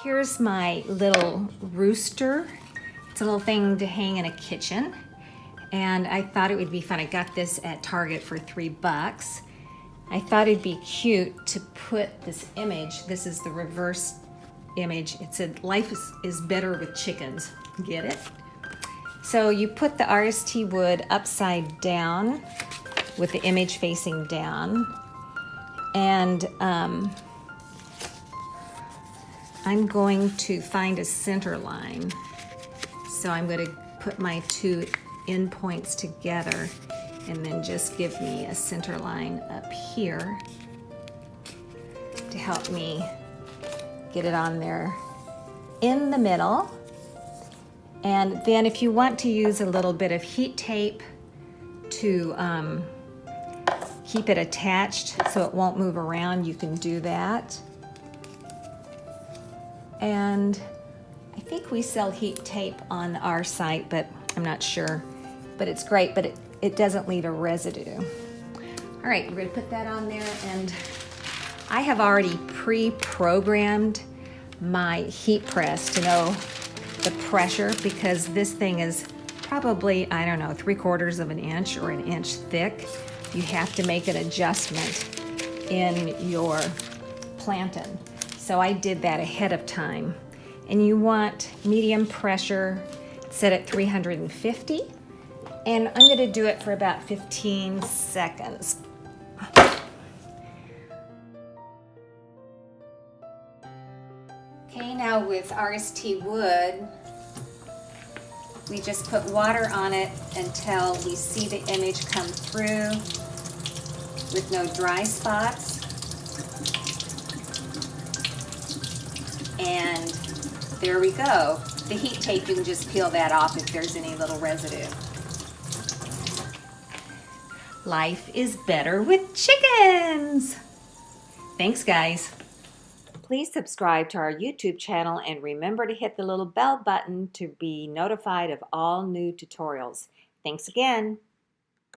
Here's my little rooster. It's a little thing to hang in a kitchen. And I thought it would be fun. I got this at Target for $3. I thought it'd be cute to put this image. This is the reverse image. It said, "Life is better with chickens." Get it? So you put the RST wood upside down with the image facing down. And I'm going to find a center line. So I'm going to put my two end points together and then just give me a center line up here to help me get it on there in the middle. And then if you want to use a little bit of heat tape to keep it attached so it won't move around, you can do that. And I think we sell heat tape on our site, but I'm not sure. But it's great, but it doesn't leave a residue. All right, we're gonna put that on there, and I have already pre-programmed my heat press to know the pressure, because this thing is probably, I don't know, 3/4 of an inch or an inch thick. You have to make an adjustment in your plantain. So I did that ahead of time. And you want medium pressure set at 350. And I'm gonna do it for about 15 seconds. Okay, now with RST Wood, we just put water on it until we see the image come through with no dry spots. And there we go. The heat tape, you can just peel that off if there's any little residue. Life is better with chickens. Thanks, guys. Please subscribe to our YouTube channel and remember to hit the little bell button to be notified of all new tutorials. Thanks again.